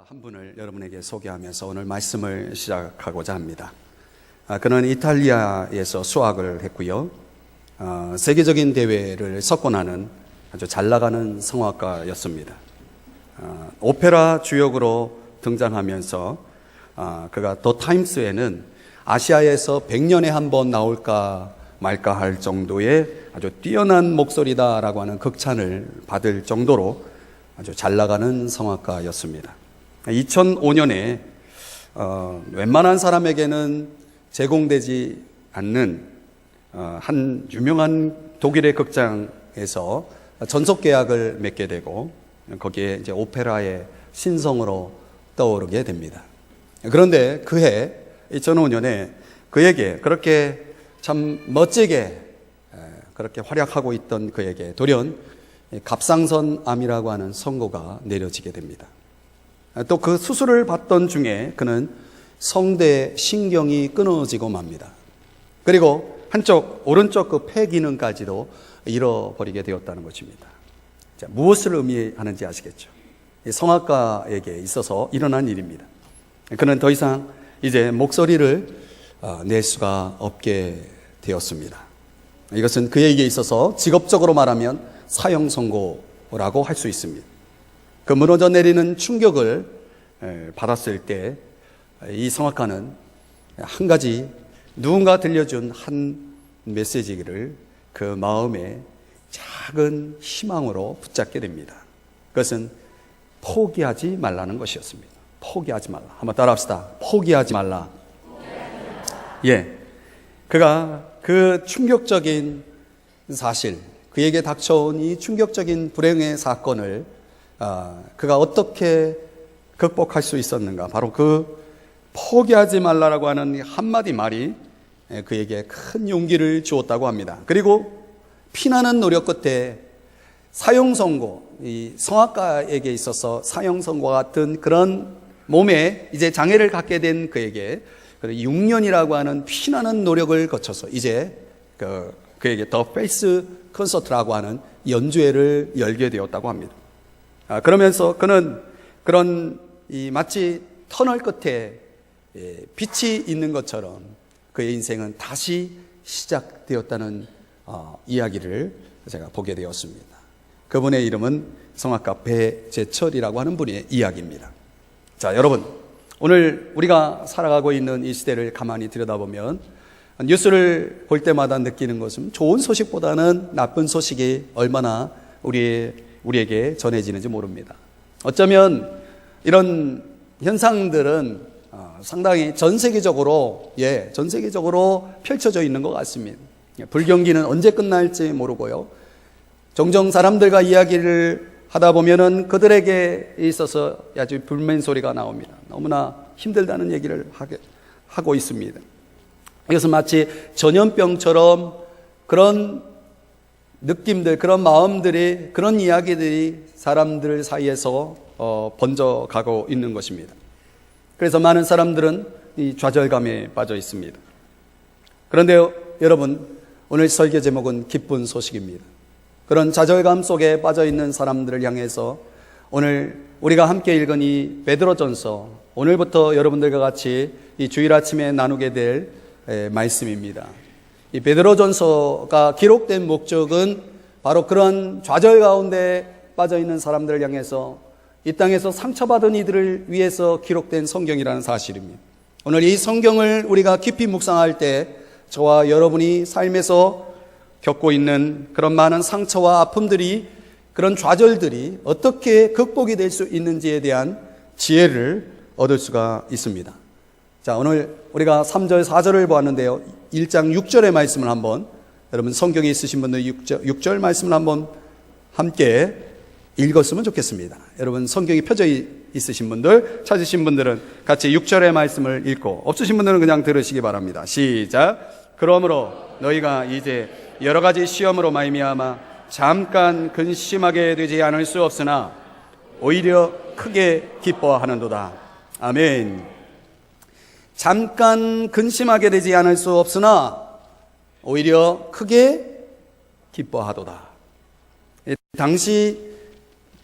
한 분을 여러분에게 소개하면서 오늘 말씀을 시작하고자 합니다. 그는 이탈리아에서 수학을 했고요. 세계적인 대회를 석권하는 아주 잘 나가는 성악가였습니다. 오페라 주역으로 등장하면서 그가 더 타임스에는 아시아에서 100년에 한 번 나올까 말까 할 정도의 아주 뛰어난 목소리다라고 하는 극찬을 받을 정도로 아주 잘 나가는 성악가였습니다. 2005년에 웬만한 사람에게는 제공되지 않는 한 유명한 독일의 극장에서 전속 계약을 맺게 되고 거기에 이제 오페라의 신성으로 떠오르게 됩니다. 그런데 그해 2005년에 그에게 그렇게 참 멋지게 그렇게 활약하고 있던 그에게 돌연 갑상선암이라고 하는 선고가 내려지게 됩니다. 또 그 수술을 받던 중에 그는 성대 신경이 끊어지고 맙니다. 그리고 한쪽 오른쪽 그 폐 기능까지도 잃어버리게 되었다는 것입니다. 자, 무엇을 의미하는지 아시겠죠? 성악가에게 있어서 일어난 일입니다. 그는 더 이상 이제 목소리를 낼 수가 없게 되었습니다. 이것은 그에게 있어서 직업적으로 말하면 사형 선고라고 할 수 있습니다. 그 무너져 내리는 충격을 받았을 때 이 성악가는 한 가지 누군가 들려준 한 메시지를 그 마음에 작은 희망으로 붙잡게 됩니다. 그것은 포기하지 말라는 것이었습니다. 포기하지 말라. 한번 따라합시다. 포기하지 말라. 예, 그가 그 충격적인 사실, 그에게 닥쳐온 이 충격적인 불행의 사건을 그가 어떻게 극복할 수 있었는가? 바로 그 포기하지 말라라고 하는 한마디 말이 그에게 큰 용기를 주었다고 합니다. 그리고 피나는 노력 끝에 사형 선고, 이 성악가에게 있어서 사형 선고와 같은 그런 몸에 이제 장애를 갖게 된 그에게 6년이라고 하는 피나는 노력을 거쳐서 이제 그에게 더 페이스 콘서트라고 하는 연주회를 열게 되었다고 합니다. 그러면서 그는 그런 마치 터널 끝에 빛이 있는 것처럼 그의 인생은 다시 시작되었다는 이야기를 제가 보게 되었습니다. 그분의 이름은 성악가 배재철이라고 하는 분의 이야기입니다. 자, 여러분, 오늘 우리가 살아가고 있는 이 시대를 가만히 들여다보면 뉴스를 볼 때마다 느끼는 것은 좋은 소식보다는 나쁜 소식이 얼마나 우리에게 전해지는지 모릅니다. 어쩌면 이런 현상들은 상당히 전 세계적으로 펼쳐져 있는 것 같습니다. 불경기는 언제 끝날지 모르고요. 종종 사람들과 이야기를 하다 보면은 그들에게 있어서 아주 불만 소리가 나옵니다. 너무나 힘들다는 얘기를 하고 있습니다. 이것은 마치 전염병처럼 그런 느낌들, 그런 마음들이, 그런 이야기들이 사람들 사이에서 번져가고 있는 것입니다. 그래서 많은 사람들은 이 좌절감에 빠져 있습니다. 그런데 여러분, 오늘 설교 제목은 기쁜 소식입니다. 그런 좌절감 속에 빠져 있는 사람들을 향해서 오늘 우리가 함께 읽은 이 베드로전서, 오늘부터 여러분들과 같이 이 주일 아침에 나누게 될 말씀입니다. 이 베드로전서가 기록된 목적은 바로 그런 좌절 가운데 빠져 있는 사람들을 향해서 이 땅에서 상처받은 이들을 위해서 기록된 성경이라는 사실입니다. 오늘 이 성경을 우리가 깊이 묵상할 때 저와 여러분이 삶에서 겪고 있는 그런 많은 상처와 아픔들이, 그런 좌절들이 어떻게 극복이 될 수 있는지에 대한 지혜를 얻을 수가 있습니다. 자, 오늘 우리가 3절, 4절을 보았는데요. 1장 6절의 말씀을 한번, 여러분 성경에 있으신 분들 6절 말씀을 한번 함께 읽었으면 좋겠습니다. 여러분 성경이 펴져 있으신 분들, 찾으신 분들은 같이 6절의 말씀을 읽고, 없으신 분들은 그냥 들으시기 바랍니다. 시작. 그러므로 너희가 이제 여러 가지 시험으로 말미암아 잠깐 근심하게 되지 않을 수 없으나 오히려 크게 기뻐하는도다. 아멘. 잠깐 근심하게 되지 않을 수 없으나 오히려 크게 기뻐하도다. 당시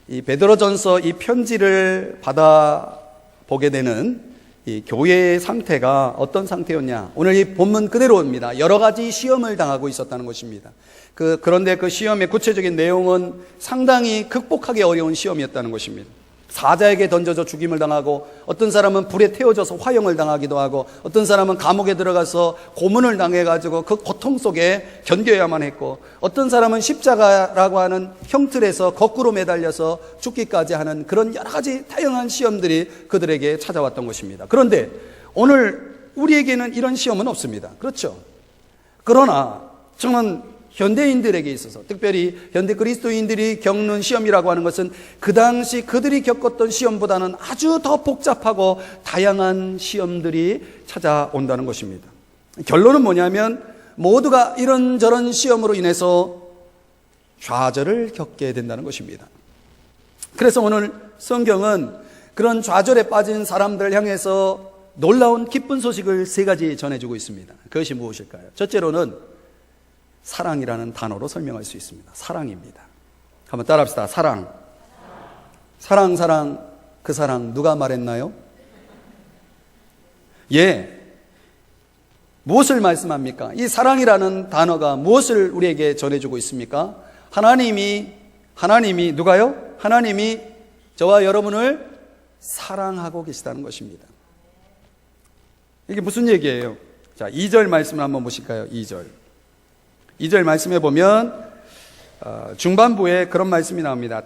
이 베드로전서 이 편지를 받아 보게 되는 이 교회의 상태가 어떤 상태였냐. 오늘 이 본문 그대로입니다. 여러 가지 시험을 당하고 있었다는 것입니다. 그런데 그 시험의 구체적인 내용은 상당히 극복하기 어려운 시험이었다는 것입니다. 사자에게 던져져 죽임을 당하고, 어떤 사람은 불에 태워져서 화형을 당하기도 하고, 어떤 사람은 감옥에 들어가서 고문을 당해가지고 그 고통 속에 견뎌야만 했고, 어떤 사람은 십자가라고 하는 형틀에서 거꾸로 매달려서 죽기까지 하는 그런 여러 가지 다양한 시험들이 그들에게 찾아왔던 것입니다. 그런데 오늘 우리에게는 이런 시험은 없습니다. 그렇죠? 그러나 저는 현대인들에게 있어서, 특별히 현대 그리스도인들이 겪는 시험이라고 하는 것은 그 당시 그들이 겪었던 시험보다는 아주 더 복잡하고 다양한 시험들이 찾아온다는 것입니다. 결론은 뭐냐면 모두가 이런저런 시험으로 인해서 좌절을 겪게 된다는 것입니다. 그래서 오늘 성경은 그런 좌절에 빠진 사람들을 향해서 놀라운 기쁜 소식을 세 가지 전해주고 있습니다. 그것이 무엇일까요? 첫째로는 사랑이라는 단어로 설명할 수 있습니다. 사랑입니다. 한번 따라합시다. 사랑. 사랑. 그 사랑 누가 말했나요? 예. 무엇을 말씀합니까? 이 사랑이라는 단어가 무엇을 우리에게 전해주고 있습니까? 하나님이 누가요? 하나님이 저와 여러분을 사랑하고 계시다는 것입니다. 이게 무슨 얘기예요? 자, 2절 말씀을 한번 보실까요? 2절 말씀에 보면 중반부에 그런 말씀이 나옵니다.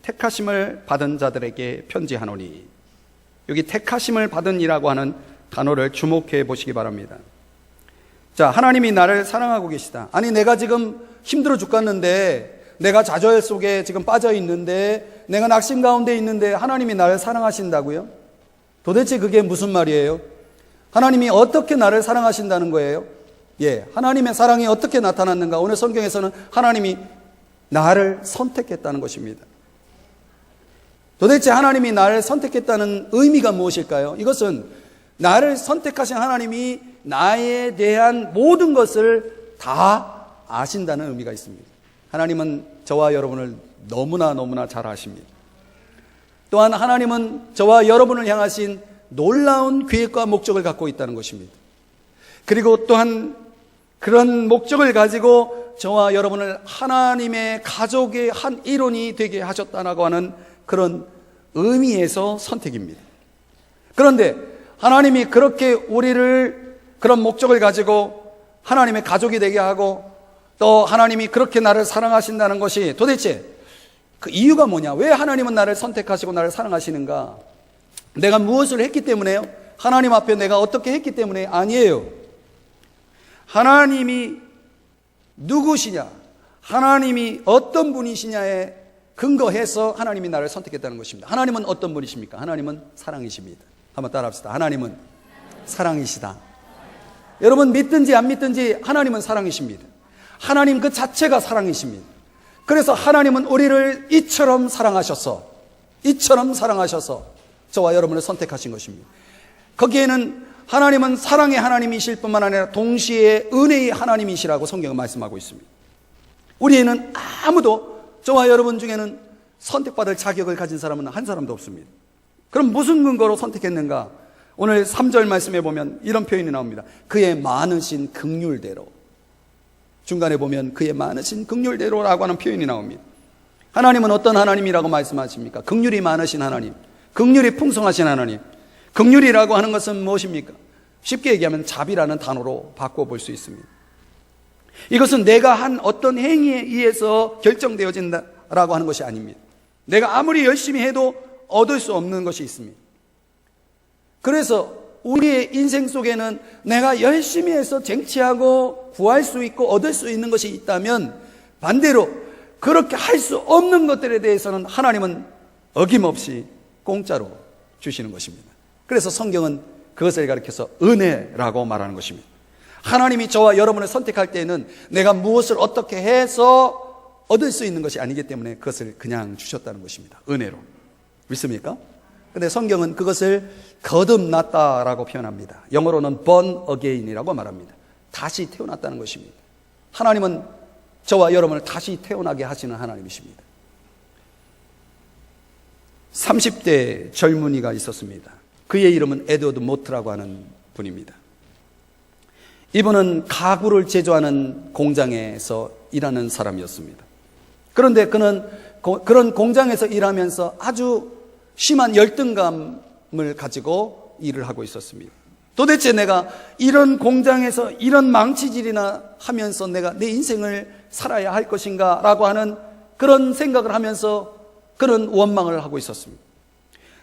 택하심을 받은 자들에게 편지하노니. 여기 택하심을 받은이라고 하는 단어를 주목해 보시기 바랍니다. 자, 하나님이 나를 사랑하고 계시다. 아니, 내가 지금 힘들어 죽겠는데, 내가 좌절 속에 지금 빠져 있는데, 내가 낙심 가운데 있는데 하나님이 나를 사랑하신다고요? 도대체 그게 무슨 말이에요? 하나님이 어떻게 나를 사랑하신다는 거예요? 예, 하나님의 사랑이 어떻게 나타났는가? 오늘 성경에서는 하나님이 나를 선택했다는 것입니다. 도대체 하나님이 나를 선택했다는 의미가 무엇일까요? 이것은 나를 선택하신 하나님이 나에 대한 모든 것을 다 아신다는 의미가 있습니다. 하나님은 저와 여러분을 너무나 잘 아십니다. 또한 하나님은 저와 여러분을 향하신 놀라운 계획과 목적을 갖고 있다는 것입니다. 그리고 또한 그런 목적을 가지고 저와 여러분을 하나님의 가족의 한 일원이 되게 하셨다라고 하는 그런 의미에서 선택입니다. 그런데 하나님이 그렇게 우리를 그런 목적을 가지고 하나님의 가족이 되게 하고, 또 하나님이 그렇게 나를 사랑하신다는 것이 도대체 그 이유가 뭐냐? 왜 하나님은 나를 선택하시고 나를 사랑하시는가? 내가 무엇을 했기 때문에요? 하나님 앞에 내가 어떻게 했기 때문에? 아니에요. 하나님이 누구시냐, 하나님이 어떤 분이시냐에 근거해서 하나님이 나를 선택했다는 것입니다. 하나님은 어떤 분이십니까? 하나님은 사랑이십니다. 한번 따라합시다. 하나님은 사랑이시다. 여러분 믿든지 안 믿든지 하나님은 사랑이십니다. 하나님 그 자체가 사랑이십니다. 그래서 하나님은 우리를 이처럼 사랑하셔서 저와 여러분을 선택하신 것입니다. 거기에는 하나님은 사랑의 하나님이실 뿐만 아니라 동시에 은혜의 하나님이시라고 성경은 말씀하고 있습니다. 우리에는 아무도, 저와 여러분 중에는 선택받을 자격을 가진 사람은 한 사람도 없습니다. 그럼 무슨 근거로 선택했는가? 오늘 3절 말씀에 보면 이런 표현이 나옵니다. 그의 많으신 긍휼대로. 중간에 보면 그의 많으신 긍휼대로라고 하는 표현이 나옵니다. 하나님은 어떤 하나님이라고 말씀하십니까? 긍휼이 많으신 하나님, 긍휼이 풍성하신 하나님. 긍휼이라고 하는 것은 무엇입니까? 쉽게 얘기하면 자비라는 단어로 바꿔볼 수 있습니다. 이것은 내가 한 어떤 행위에 의해서 결정되어진다라고 하는 것이 아닙니다. 내가 아무리 열심히 해도 얻을 수 없는 것이 있습니다. 그래서 우리의 인생 속에는 내가 열심히 해서 쟁취하고 구할 수 있고 얻을 수 있는 것이 있다면, 반대로 그렇게 할 수 없는 것들에 대해서는 하나님은 어김없이 공짜로 주시는 것입니다. 그래서 성경은 그것을 가리켜서 은혜라고 말하는 것입니다. 하나님이 저와 여러분을 선택할 때에는 내가 무엇을 어떻게 해서 얻을 수 있는 것이 아니기 때문에 그것을 그냥 주셨다는 것입니다. 은혜로. 믿습니까? 근데 성경은 그것을 거듭났다라고 표현합니다. 영어로는 born again이라고 말합니다. 다시 태어났다는 것입니다. 하나님은 저와 여러분을 다시 태어나게 하시는 하나님이십니다. 30대 젊은이가 있었습니다. 그의 이름은 에드워드 모트라고 하는 분입니다. 이분은 가구를 제조하는 공장에서 일하는 사람이었습니다. 그런데 그는 그런 공장에서 일하면서 아주 심한 열등감을 가지고 일을 하고 있었습니다. 도대체 내가 이런 공장에서 이런 망치질이나 하면서 내가 내 인생을 살아야 할 것인가 라고 하는 그런 생각을 하면서 그런 원망을 하고 있었습니다.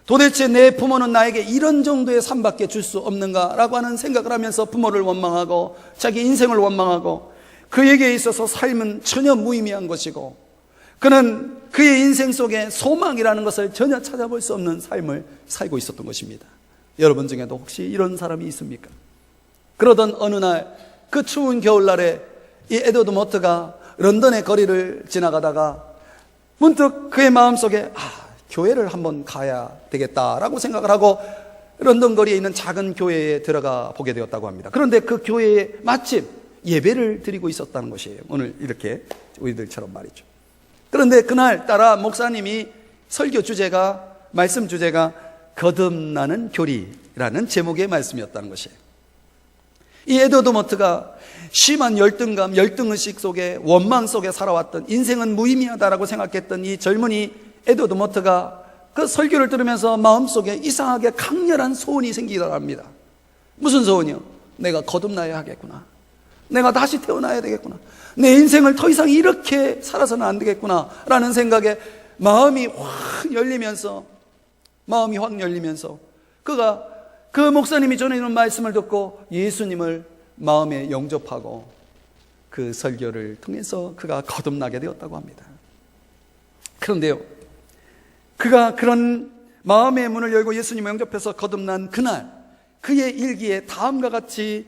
도대체 내 부모는 나에게 이런 정도의 삶밖에 줄 수 없는가 라고 하는 생각을 하면서 부모를 원망하고 자기 인생을 원망하고 그에게 있어서 삶은 전혀 무의미한 것이고 그는 그의 인생 속에 소망이라는 것을 전혀 찾아볼 수 없는 삶을 살고 있었던 것입니다. 여러분 중에도 혹시 이런 사람이 있습니까? 그러던 어느 날 그 추운 겨울날에 이 에드워드 모트가 런던의 거리를 지나가다가 문득 그의 마음속에 교회를 한번 가야 되겠다라고 생각을 하고 런던 거리에 있는 작은 교회에 들어가 보게 되었다고 합니다. 그런데 그 교회에 마침 예배를 드리고 있었다는 것이에요. 오늘 이렇게 우리들처럼 말이죠. 그런데 그날따라 목사님이 설교 주제가 말씀 주제가 거듭나는 교리라는 제목의 말씀이었다는 것이에요. 이 에드워드 모트가 심한 열등감, 열등의식 속에 원망 속에 살아왔던 인생은 무의미하다라고 생각했던 이 젊은이 에드워드 모트가 그 설교를 들으면서 마음속에 이상하게 강렬한 소원이 생기더라 합니다. 무슨 소원이요? 내가 거듭나야 하겠구나. 내가 다시 태어나야 되겠구나. 내 인생을 더 이상 이렇게 살아서는 안 되겠구나 라는 생각에 마음이 확 열리면서 그가 그 목사님이 전해주는 말씀을 듣고 예수님을 마음에 영접하고 그 설교를 통해서 그가 거듭나게 되었다고 합니다. 그런데요, 그가 그런 마음의 문을 열고 예수님을 영접해서 거듭난 그날 그의 일기에 다음과 같이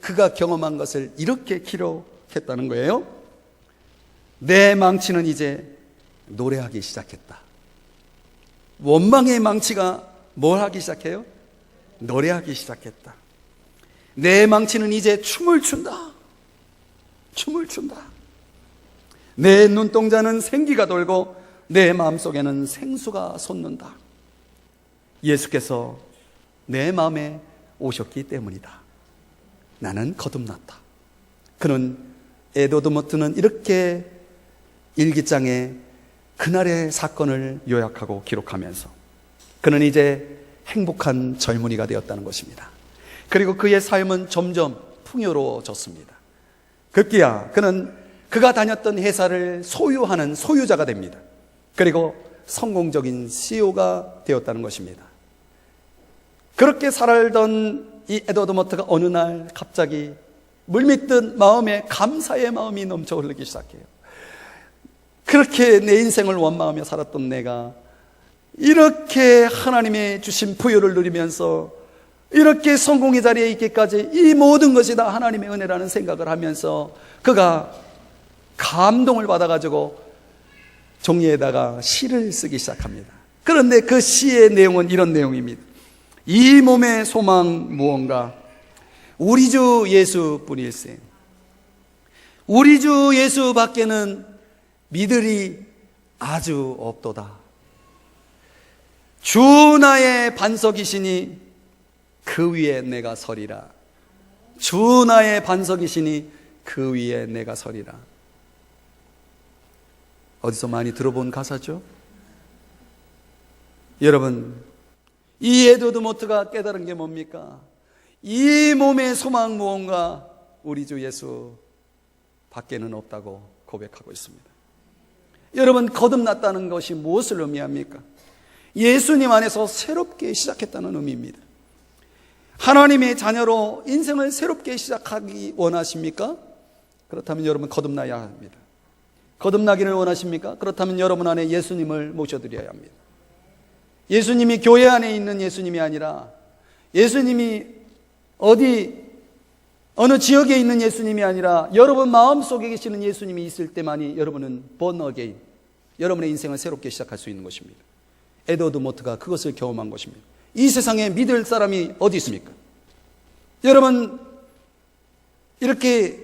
그가 경험한 것을 이렇게 기록했다는 거예요. 내 망치는 이제 노래하기 시작했다. 원망의 망치가 뭘 하기 시작해요? 노래하기 시작했다. 내 망치는 이제 춤을 춘다. 내 눈동자는 생기가 돌고 내 마음속에는 생수가 솟는다. 예수께서 내 마음에 오셨기 때문이다. 나는 거듭났다. 그는 에드워드 모트는 이렇게 일기장에 그날의 사건을 요약하고 기록하면서 그는 이제 행복한 젊은이가 되었다는 것입니다. 그리고 그의 삶은 점점 풍요로워졌습니다. 급기야 그가 다녔던 회사를 소유하는 소유자가 됩니다. 그리고 성공적인 CEO가 되었다는 것입니다. 그렇게 살던 이 에드워드 모트가 어느 날 갑자기 물밀듯 마음에 감사의 마음이 넘쳐 흐르기 시작해요. 그렇게 내 인생을 원망하며 살았던 내가 이렇게 하나님의 주신 부여를 누리면서 이렇게 성공의 자리에 있기까지 이 모든 것이 다 하나님의 은혜라는 생각을 하면서 그가 감동을 받아가지고 종이에다가 시를 쓰기 시작합니다. 그런데 그 시의 내용은 이런 내용입니다. 이 몸의 소망 무언가 우리 주 예수뿐일세. 우리 주 예수 밖에는 믿으리 아주 없도다. 주 나의 반석이시니 그 위에 내가 서리라. 주 나의 반석이시니 그 위에 내가 서리라. 어디서 많이 들어본 가사죠? 여러분, 이 에드워드 모트가 깨달은 게 뭡니까? 이 몸의 소망 무언가 우리 주 예수 밖에는 없다고 고백하고 있습니다. 여러분, 거듭났다는 것이 무엇을 의미합니까? 예수님 안에서 새롭게 시작했다는 의미입니다. 하나님의 자녀로 인생을 새롭게 시작하기 원하십니까? 그렇다면 여러분 거듭나야 합니다. 거듭나기를 원하십니까? 그렇다면 여러분 안에 예수님을 모셔드려야 합니다. 예수님이 교회 안에 있는 예수님이 아니라 예수님이 어느 지역에 있는 예수님이 아니라 여러분 마음속에 계시는 예수님이 있을 때만이 여러분은 born again, 여러분의 인생을 새롭게 시작할 수 있는 것입니다. 에드워드 모트가 그것을 경험한 것입니다. 이 세상에 믿을 사람이 어디 있습니까? 여러분, 이렇게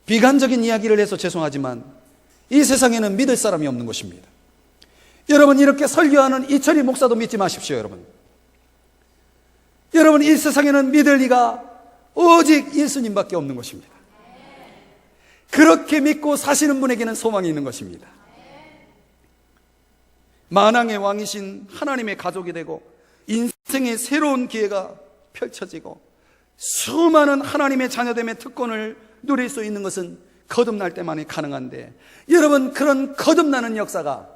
비관적인 이야기를 해서 죄송하지만 이 세상에는 믿을 사람이 없는 것입니다. 여러분, 이렇게 설교하는 이철희 목사도 믿지 마십시오. 여러분, 이 세상에는 믿을 이가 오직 예수님밖에 없는 것입니다. 그렇게 믿고 사시는 분에게는 소망이 있는 것입니다. 만왕의 왕이신 하나님의 가족이 되고 인생의 새로운 기회가 펼쳐지고 수많은 하나님의 자녀됨의 특권을 누릴 수 있는 것은 거듭날 때만이 가능한데, 여러분, 그런 거듭나는 역사가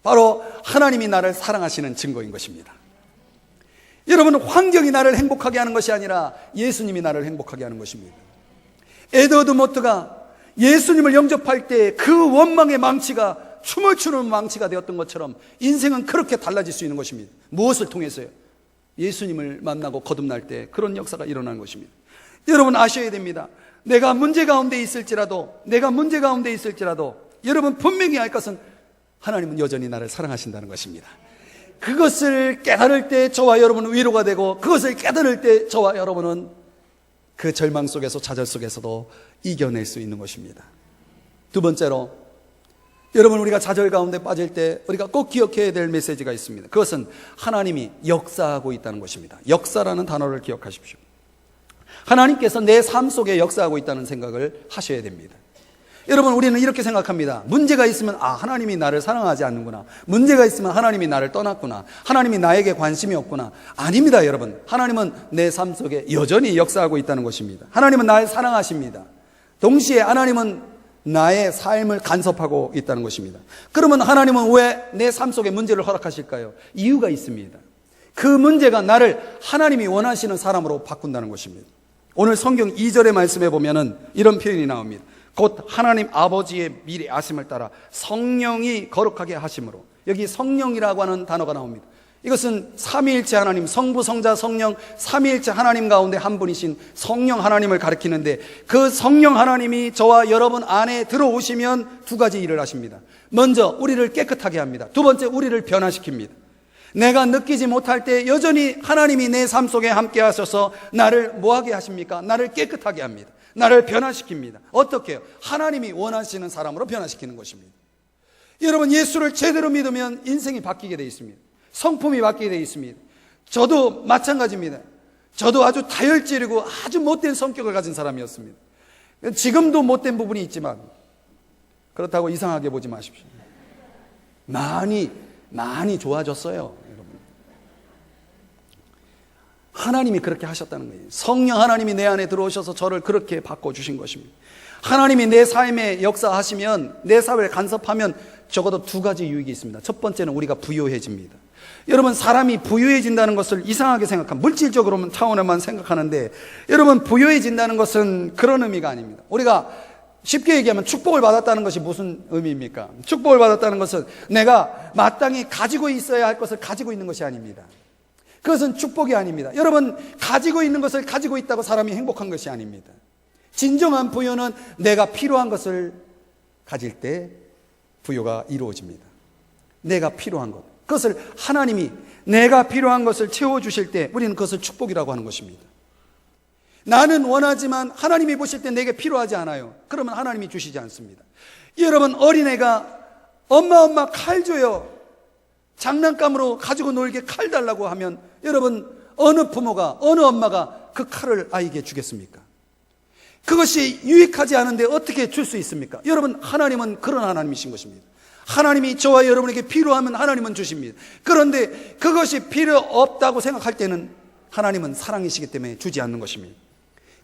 바로 하나님이 나를 사랑하시는 증거인 것입니다. 여러분, 환경이 나를 행복하게 하는 것이 아니라 예수님이 나를 행복하게 하는 것입니다. 에드워드 모트가 예수님을 영접할 때 그 원망의 망치가 춤을 추는 망치가 되었던 것처럼 인생은 그렇게 달라질 수 있는 것입니다. 무엇을 통해서요? 예수님을 만나고 거듭날 때 그런 역사가 일어나는 것입니다. 여러분, 아셔야 됩니다. 내가 문제 가운데 있을지라도 여러분, 분명히 알 것은 하나님은 여전히 나를 사랑하신다는 것입니다. 그것을 깨달을 때 저와 여러분은 위로가 되고, 그것을 깨달을 때 저와 여러분은 그 절망 속에서, 좌절 속에서도 이겨낼 수 있는 것입니다. 두 번째로, 여러분, 우리가 좌절 가운데 빠질 때 우리가 꼭 기억해야 될 메시지가 있습니다. 그것은 하나님이 역사하고 있다는 것입니다. 역사라는 단어를 기억하십시오. 하나님께서 내 삶 속에 역사하고 있다는 생각을 하셔야 됩니다. 여러분, 우리는 이렇게 생각합니다. 문제가 있으면 하나님이 나를 사랑하지 않는구나, 문제가 있으면 하나님이 나를 떠났구나, 하나님이 나에게 관심이 없구나. 아닙니다. 여러분, 하나님은 내 삶 속에 여전히 역사하고 있다는 것입니다. 하나님은 나를 사랑하십니다. 동시에 하나님은 나의 삶을 간섭하고 있다는 것입니다. 그러면 하나님은 왜 내 삶 속에 문제를 허락하실까요? 이유가 있습니다. 그 문제가 나를 하나님이 원하시는 사람으로 바꾼다는 것입니다. 오늘 성경 2절의 말씀에 보면은 이런 표현이 나옵니다. 곧 하나님 아버지의 미리 아심을 따라 성령이 거룩하게 하심으로. 여기 성령이라고 하는 단어가 나옵니다. 이것은 삼위일체 하나님, 성부, 성자, 성령, 삼위일체 하나님 가운데 한 분이신 성령 하나님을 가리키는데, 그 성령 하나님이 저와 여러분 안에 들어오시면 두 가지 일을 하십니다. 먼저 우리를 깨끗하게 합니다. 두 번째, 우리를 변화시킵니다. 내가 느끼지 못할 때 여전히 하나님이 내 삶 속에 함께 하셔서 나를 뭐하게 하십니까? 나를 깨끗하게 합니다. 나를 변화시킵니다. 어떻게 해요? 하나님이 원하시는 사람으로 변화시키는 것입니다. 여러분, 예수를 제대로 믿으면 인생이 바뀌게 되어 있습니다. 성품이 바뀌게 되어 있습니다. 저도 마찬가지입니다. 저도 아주 다혈질이고 아주 못된 성격을 가진 사람이었습니다. 지금도 못된 부분이 있지만 그렇다고 이상하게 보지 마십시오. 많이 좋아졌어요. 여러분, 하나님이 그렇게 하셨다는 거예요. 성령 하나님이 내 안에 들어오셔서 저를 그렇게 바꿔주신 것입니다. 하나님이 내 삶에 역사하시면, 내 삶을 간섭하면 적어도 두 가지 유익이 있습니다. 첫 번째는 우리가 부유해집니다. 여러분, 사람이 부유해진다는 것을 이상하게 생각하면, 물질적으로만 차원에만 생각하는데, 여러분, 부유해진다는 것은 그런 의미가 아닙니다. 우리가 쉽게 얘기하면 축복을 받았다는 것이 무슨 의미입니까? 축복을 받았다는 것은 내가 마땅히 가지고 있어야 할 것을 가지고 있는 것이 아닙니다. 그것은 축복이 아닙니다. 여러분, 가지고 있는 것을 가지고 있다고 사람이 행복한 것이 아닙니다. 진정한 부유는 내가 필요한 것을 가질 때 부유가 이루어집니다. 내가 필요한 것, 그것을 하나님이 내가 필요한 것을 채워주실 때 우리는 그것을 축복이라고 하는 것입니다. 나는 원하지만 하나님이 보실 때 내게 필요하지 않아요. 그러면 하나님이 주시지 않습니다. 여러분, 어린애가 엄마 칼 줘요, 장난감으로 가지고 놀게 칼 달라고 하면, 여러분, 어느 부모가, 어느 엄마가 그 칼을 아이에게 주겠습니까? 그것이 유익하지 않은데 어떻게 줄 수 있습니까? 여러분, 하나님은 그런 하나님이신 것입니다. 하나님이 저와 여러분에게 필요하면 하나님은 주십니다. 그런데 그것이 필요 없다고 생각할 때는 하나님은 사랑이시기 때문에 주지 않는 것입니다.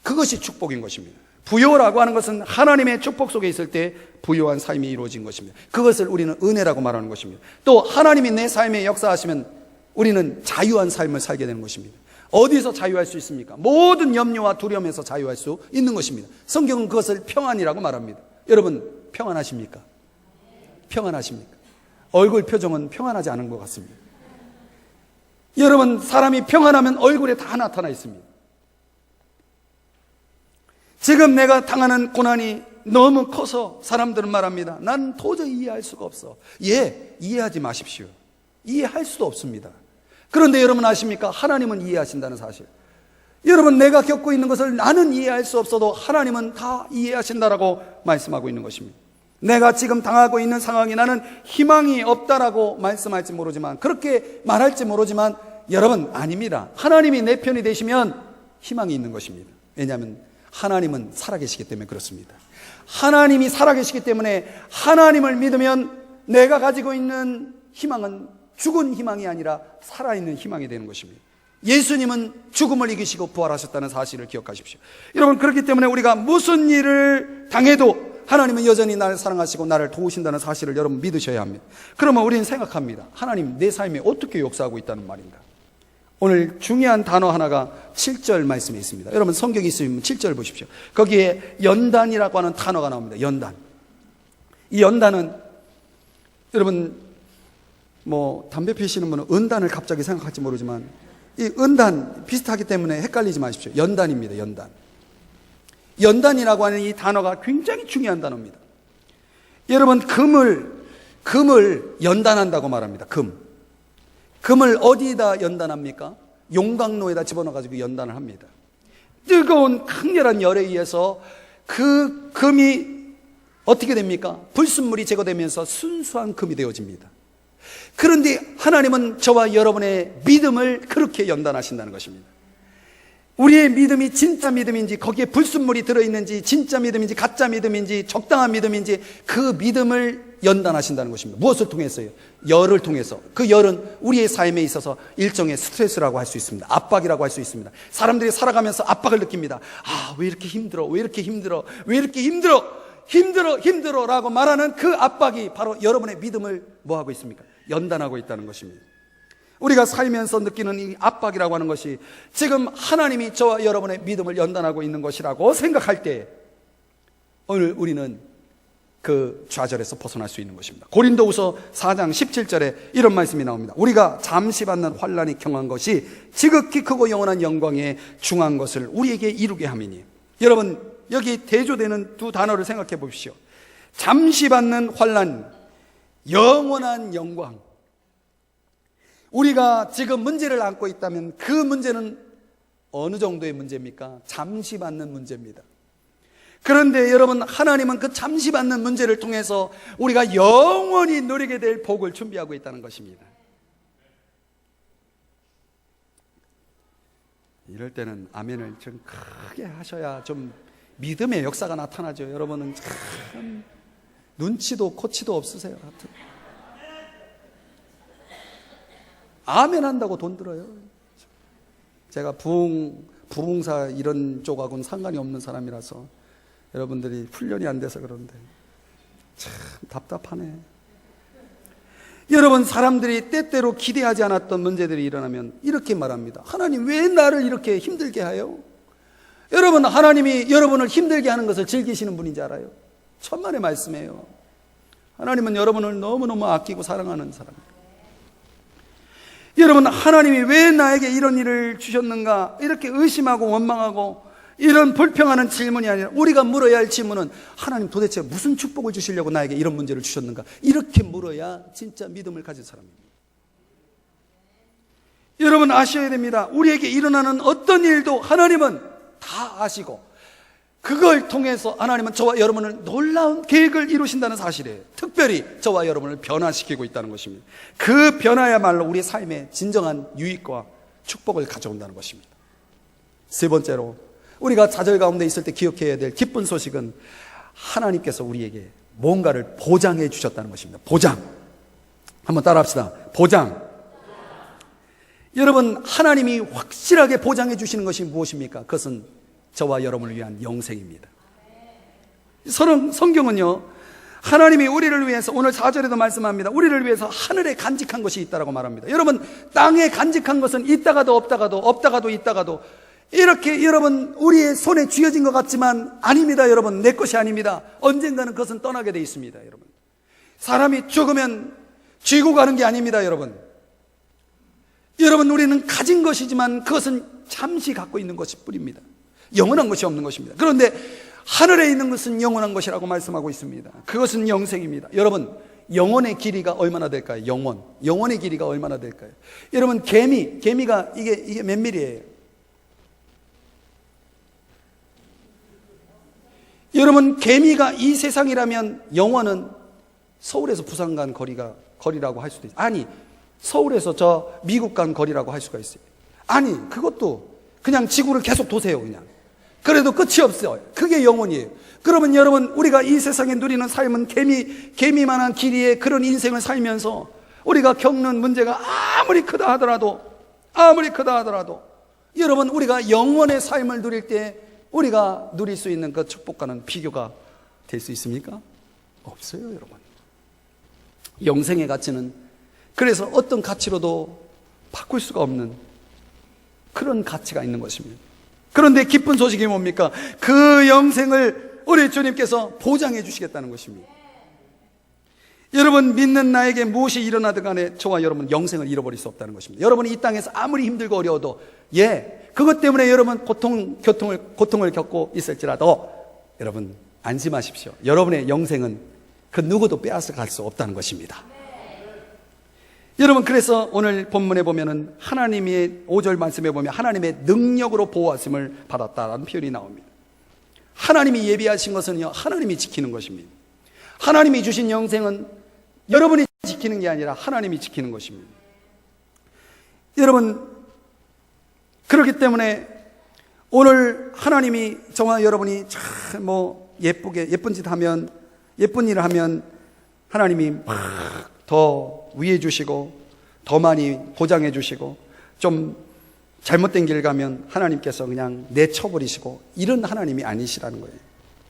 그것이 축복인 것입니다. 부요라고 하는 것은 하나님의 축복 속에 있을 때 부요한 삶이 이루어진 것입니다. 그것을 우리는 은혜라고 말하는 것입니다. 또 하나님이 내 삶에 역사하시면 우리는 자유한 삶을 살게 되는 것입니다. 어디서 자유할 수 있습니까? 모든 염려와 두려움에서 자유할 수 있는 것입니다. 성경은 그것을 평안이라고 말합니다. 여러분, 평안하십니까? 평안하십니까? 얼굴 표정은 평안하지 않은 것 같습니다. 여러분, 사람이 평안하면 얼굴에 다 나타나 있습니다. 지금 내가 당하는 고난이 너무 커서 사람들은 말합니다. 난 도저히 이해할 수가 없어. 이해하지 마십시오. 이해할 수도 없습니다. 그런데 여러분 아십니까? 하나님은 이해하신다는 사실. 여러분, 내가 겪고 있는 것을 나는 이해할 수 없어도 하나님은 다 이해하신다라고 말씀하고 있는 것입니다. 내가 지금 당하고 있는 상황이 나는 희망이 없다라고 말씀할지 모르지만, 그렇게 말할지 모르지만, 여러분, 아닙니다. 하나님이 내 편이 되시면 희망이 있는 것입니다. 왜냐하면 하나님은 살아계시기 때문에 그렇습니다. 하나님이 살아계시기 때문에 하나님을 믿으면 내가 가지고 있는 희망은 죽은 희망이 아니라 살아있는 희망이 되는 것입니다. 예수님은 죽음을 이기시고 부활하셨다는 사실을 기억하십시오. 여러분, 그렇기 때문에 우리가 무슨 일을 당해도 하나님은 여전히 나를 사랑하시고 나를 도우신다는 사실을 여러분 믿으셔야 합니다. 그러면 우리는 생각합니다. 하나님, 내 삶에 어떻게 역사하고 있다는 말인가? 오늘 중요한 단어 하나가 7절 말씀에 있습니다. 여러분, 성경이 있으면 7절 보십시오. 거기에 연단이라고 하는 단어가 나옵니다. 연단. 이 연단은, 여러분, 담배 피우시는 분은 은단을 갑자기 생각할지 모르지만, 이 은단 비슷하기 때문에 헷갈리지 마십시오. 연단입니다. 연단. 연단이라고 하는 이 단어가 굉장히 중요한 단어입니다. 여러분, 금을 연단한다고 말합니다. 금을 어디에다 연단합니까? 용광로에다 집어넣어가지고 연단을 합니다. 뜨거운 강렬한 열에 의해서 그 금이 어떻게 됩니까? 불순물이 제거되면서 순수한 금이 되어집니다. 그런데 하나님은 저와 여러분의 믿음을 그렇게 연단하신다는 것입니다. 우리의 믿음이 진짜 믿음인지, 거기에 불순물이 들어있는지, 진짜 믿음인지, 가짜 믿음인지, 적당한 믿음인지, 그 믿음을 연단하신다는 것입니다. 무엇을 통해서요? 열을 통해서. 그 열은 우리의 삶에 있어서 일종의 스트레스라고 할 수 있습니다. 압박이라고 할 수 있습니다. 사람들이 살아가면서 압박을 느낍니다. 왜 이렇게 힘들어? 왜 이렇게 힘들어? 왜 이렇게 힘들어? 힘들어 라고 말하는 그 압박이 바로 여러분의 믿음을 뭐하고 있습니까? 연단하고 있다는 것입니다. 우리가 살면서 느끼는 이 압박이라고 하는 것이 지금 하나님이 저와 여러분의 믿음을 연단하고 있는 것이라고 생각할 때, 오늘 우리는 그 좌절에서 벗어날 수 있는 것입니다. 고린도후서 4장 17절에 이런 말씀이 나옵니다. 우리가 잠시 받는 환난이 경한 것이 지극히 크고 영원한 영광에 중한 것을 우리에게 이루게 함이니. 여러분, 여기 대조되는 두 단어를 생각해 보십시오. 잠시 받는 환난, 영원한 영광. 우리가 지금 문제를 안고 있다면 그 문제는 어느 정도의 문제입니까? 잠시 받는 문제입니다. 그런데 여러분, 하나님은 그 잠시 받는 문제를 통해서 우리가 영원히 누리게 될 복을 준비하고 있다는 것입니다. 이럴 때는 아멘을 좀 크게 하셔야 좀 믿음의 역사가 나타나죠. 여러분은 참 눈치도 코치도 없으세요. 하여튼 아멘 한다고 돈 들어요. 제가 부흥사 이런 쪽하고는 상관이 없는 사람이라서 여러분들이 훈련이 안 돼서 그런데 참 답답하네. 여러분, 사람들이 때때로 기대하지 않았던 문제들이 일어나면 이렇게 말합니다. 하나님, 왜 나를 이렇게 힘들게 해요? 여러분, 하나님이 여러분을 힘들게 하는 것을 즐기시는 분인지 알아요? 천만의 말씀이에요. 하나님은 여러분을 너무너무 아끼고 사랑하는 사람입니다. 여러분, 하나님이 왜 나에게 이런 일을 주셨는가 이렇게 의심하고 원망하고 이런 불평하는 질문이 아니라 우리가 물어야 할 질문은, 하나님 도대체 무슨 축복을 주시려고 나에게 이런 문제를 주셨는가, 이렇게 물어야 진짜 믿음을 가진 사람입니다. 여러분, 아셔야 됩니다. 우리에게 일어나는 어떤 일도 하나님은 다 아시고 그걸 통해서 하나님은 저와 여러분을 놀라운 계획을 이루신다는 사실이에요. 특별히 저와 여러분을 변화시키고 있다는 것입니다. 그 변화야말로 우리 삶에 진정한 유익과 축복을 가져온다는 것입니다. 세 번째로, 우리가 좌절 가운데 있을 때 기억해야 될 기쁜 소식은 하나님께서 우리에게 뭔가를 보장해 주셨다는 것입니다. 보장. 한번 따라합시다. 보장. 여러분, 하나님이 확실하게 보장해 주시는 것이 무엇입니까? 그것은 저와 여러분을 위한 영생입니다. 성경은요, 하나님이 우리를 위해서, 오늘 4절에도 말씀합니다. 우리를 위해서 하늘에 간직한 것이 있다라고 말합니다. 여러분, 땅에 간직한 것은 있다가도 없다가도 있다가도 이렇게 여러분 우리의 손에 쥐어진 것 같지만 아닙니다. 여러분, 내 것이 아닙니다. 언젠가는 그것은 떠나게 돼 있습니다. 여러분, 사람이 죽으면 쥐고 가는 게 아닙니다. 여러분, 우리는 가진 것이지만 그것은 잠시 갖고 있는 것일 뿐입니다. 영원한 것이 없는 것입니다. 그런데 하늘에 있는 것은 영원한 것이라고 말씀하고 있습니다. 그것은 영생입니다. 여러분, 영혼의 길이가 얼마나 될까요? 영혼의 길이가 얼마나 될까요? 여러분, 개미가 이게 몇 밀리예요? 여러분, 개미가 이 세상이라면 영원은 서울에서 부산 간 거리라고 할 수도 있어요. 아니, 서울에서 저 미국 간 거리라고 할 수가 있어요. 아니, 그것도 그냥 지구를 계속 도세요, 그냥. 그래도 끝이 없어요. 그게 영혼이에요. 그러면 여러분, 우리가 이 세상에 누리는 삶은 개미만한 길이의 그런 인생을 살면서 우리가 겪는 문제가 아무리 크다 하더라도 여러분, 우리가 영원의 삶을 누릴 때 우리가 누릴 수 있는 그 축복과는 비교가 될 수 있습니까? 없어요, 여러분. 영생의 가치는 그래서 어떤 가치로도 바꿀 수가 없는 그런 가치가 있는 것입니다. 그런데 기쁜 소식이 뭡니까? 그 영생을 우리 주님께서 보장해 주시겠다는 것입니다. 여러분, 믿는 나에게 무엇이 일어나든 간에 저와 여러분 영생을 잃어버릴 수 없다는 것입니다. 여러분이 이 땅에서 아무리 힘들고 어려워도 그것 때문에 여러분 고통을 겪고 있을지라도 여러분 안심하십시오. 여러분의 영생은 그 누구도 빼앗아갈 수 없다는 것입니다. 여러분, 그래서 오늘 본문에 보면은 하나님의 5절 말씀에 보면 하나님의 능력으로 보호하심을 받았다라는 표현이 나옵니다. 하나님이 예비하신 것은요, 하나님이 지키는 것입니다. 하나님이 주신 영생은 여러분이 지키는 게 아니라 하나님이 지키는 것입니다. 여러분, 그렇기 때문에 오늘 하나님이 저와 여러분이 참 예쁜 짓 하면, 예쁜 일을 하면 하나님이 막 더 위해 주시고 더 많이 보장해 주시고, 좀 잘못된 길 가면 하나님께서 그냥 내쳐버리시고, 이런 하나님이 아니시라는 거예요.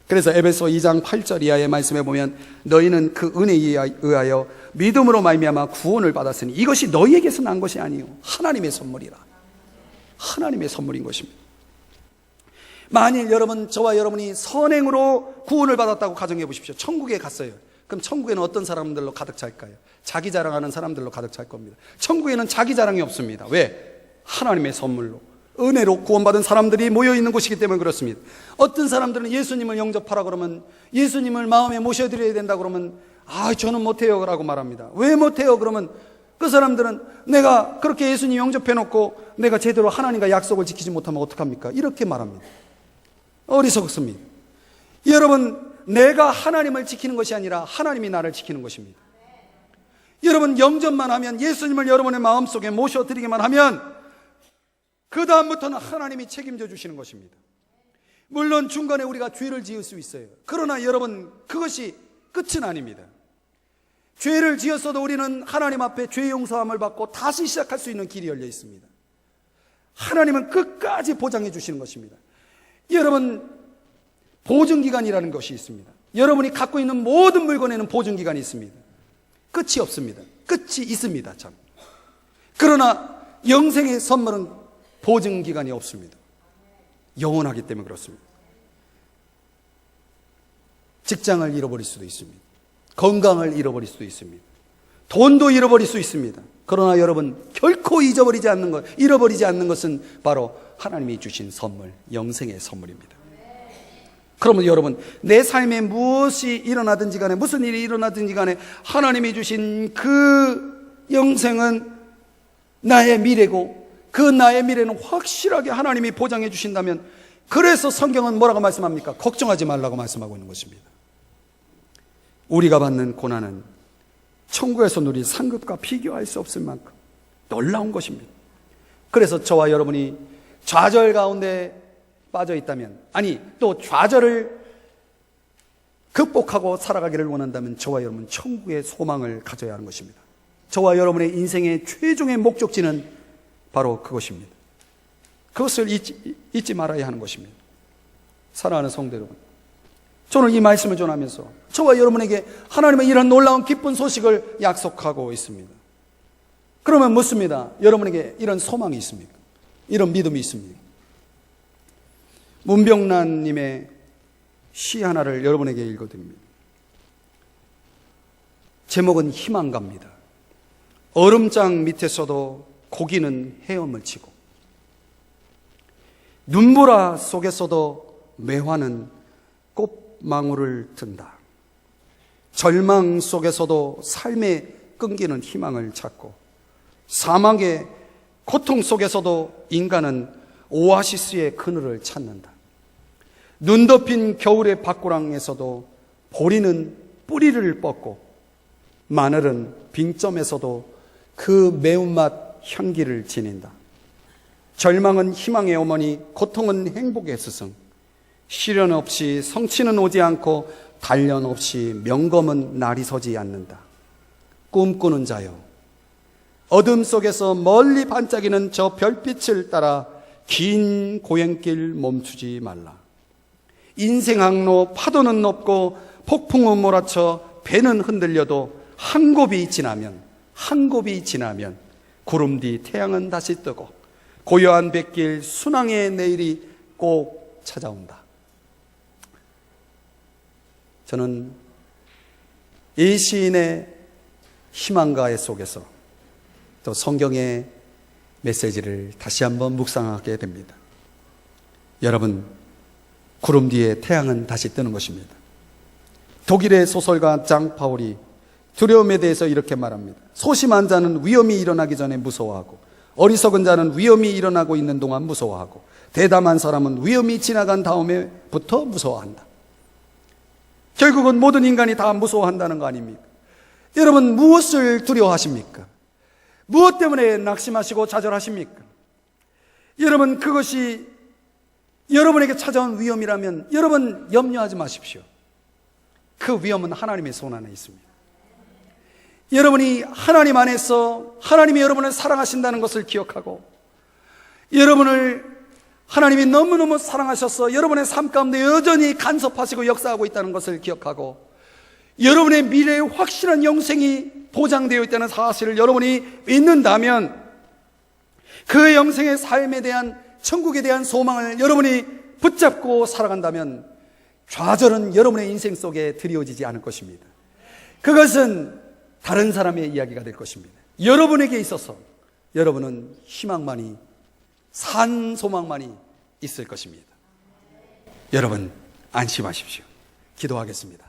그래서 에베소 2장 8절 이하의 말씀에 보면 너희는 그 은혜에 의하여 믿음으로 말미암아 구원을 받았으니 이것이 너희에게서 난 것이 아니요 하나님의 선물이라. 하나님의 선물인 것입니다. 만일 여러분, 저와 여러분이 선행으로 구원을 받았다고 가정해 보십시오. 천국에 갔어요. 그럼 천국에는 어떤 사람들로 가득 찰까요? 자기 자랑하는 사람들로 가득 찰 겁니다. 천국에는 자기 자랑이 없습니다. 왜? 하나님의 선물로, 은혜로 구원받은 사람들이 모여있는 곳이기 때문에 그렇습니다. 어떤 사람들은 예수님을 영접하라 그러면, 예수님을 마음에 모셔드려야 된다 그러면 저는 못해요 라고 말합니다. 왜 못해요? 그러면 그 사람들은 내가 그렇게 예수님 영접해놓고 내가 제대로 하나님과 약속을 지키지 못하면 어떡합니까? 이렇게 말합니다. 어리석습니다. 여러분, 내가 하나님을 지키는 것이 아니라 하나님이 나를 지키는 것입니다. 여러분, 영접만 하면, 예수님을 여러분의 마음속에 모셔드리기만 하면 그 다음부터는 하나님이 책임져 주시는 것입니다. 물론 중간에 우리가 죄를 지을 수 있어요. 그러나 여러분, 그것이 끝은 아닙니다. 죄를 지었어도 우리는 하나님 앞에 죄 용서함을 받고 다시 시작할 수 있는 길이 열려 있습니다. 하나님은 끝까지 보장해 주시는 것입니다. 여러분, 보증기간이라는 것이 있습니다. 여러분이 갖고 있는 모든 물건에는 보증기간이 있습니다. 끝이 없습니다. 끝이 있습니다, 참. 그러나 영생의 선물은 보증기간이 없습니다. 영원하기 때문에 그렇습니다. 직장을 잃어버릴 수도 있습니다. 건강을 잃어버릴 수도 있습니다. 돈도 잃어버릴 수 있습니다. 그러나 여러분, 결코 잃어버리지 않는 것은 바로 하나님이 주신 선물, 영생의 선물입니다. 그러면 여러분, 내 삶에 무엇이 일어나든지 간에, 무슨 일이 일어나든지 간에 하나님이 주신 그 영생은 나의 미래고, 그 나의 미래는 확실하게 하나님이 보장해 주신다면, 그래서 성경은 뭐라고 말씀합니까? 걱정하지 말라고 말씀하고 있는 것입니다. 우리가 받는 고난은 천국에서 누린 상급과 비교할 수 없을 만큼 놀라운 것입니다. 그래서 저와 여러분이 좌절 가운데 빠져 있다면, 또 좌절을 극복하고 살아가기를 원한다면 저와 여러분 천국의 소망을 가져야 하는 것입니다. 저와 여러분의 인생의 최종의 목적지는 바로 그것입니다. 그것을 잊지 말아야 하는 것입니다. 사랑하는 성도 여러분, 저는 이 말씀을 전하면서 저와 여러분에게 하나님의 이런 놀라운 기쁜 소식을 약속하고 있습니다. 그러면 묻습니다. 여러분에게 이런 소망이 있습니까? 이런 믿음이 있습니까? 문병란님의 시 하나를 여러분에게 읽어드립니다. 제목은 희망가입니다. 얼음장 밑에서도 고기는 헤엄을 치고, 눈보라 속에서도 매화는 꽃망울을 든다. 절망 속에서도 삶에 끊기는 희망을 찾고, 사막의 고통 속에서도 인간은 오아시스의 그늘을 찾는다. 눈 덮인 겨울의 밭고랑에서도 보리는 뿌리를 뻗고 마늘은 빙점에서도 그 매운맛 향기를 지닌다. 절망은 희망의 어머니, 고통은 행복의 스승. 시련 없이 성취는 오지 않고 단련 없이 명검은 날이 서지 않는다. 꿈꾸는 자여, 어둠 속에서 멀리 반짝이는 저 별빛을 따라 긴 고행길 멈추지 말라. 인생 항로 파도는 높고 폭풍은 몰아쳐 배는 흔들려도 한 곱이 지나면 구름 뒤 태양은 다시 뜨고 고요한 뱃길 순항의 내일이 꼭 찾아온다. 저는 이 시인의 희망가의 속에서 또 성경의 메시지를 다시 한번 묵상하게 됩니다. 여러분, 구름 뒤에 태양은 다시 뜨는 것입니다. 독일의 소설가 장 파울이 두려움에 대해서 이렇게 말합니다. 소심한 자는 위험이 일어나기 전에 무서워하고 어리석은 자는 위험이 일어나고 있는 동안 무서워하고 대담한 사람은 위험이 지나간 다음에부터 무서워한다. 결국은 모든 인간이 다 무서워한다는 거 아닙니까? 여러분, 무엇을 두려워하십니까? 무엇 때문에 낙심하시고 좌절하십니까? 여러분, 그것이 여러분에게 찾아온 위험이라면 여러분 염려하지 마십시오. 그 위험은 하나님의 손 안에 있습니다. 여러분이 하나님 안에서 하나님이 여러분을 사랑하신다는 것을 기억하고 여러분을 하나님이 너무너무 사랑하셔서 여러분의 삶 가운데 여전히 간섭하시고 역사하고 있다는 것을 기억하고 여러분의 미래에 확실한 영생이 보장되어 있다는 사실을 여러분이 믿는다면 그 영생의 삶에 대한 천국에 대한 소망을 여러분이 붙잡고 살아간다면 좌절은 여러분의 인생 속에 드리워지지 않을 것입니다. 그것은 다른 사람의 이야기가 될 것입니다. 여러분에게 있어서 여러분은 희망만이 산 소망만이 있을 것입니다. 여러분 안심하십시오. 기도하겠습니다.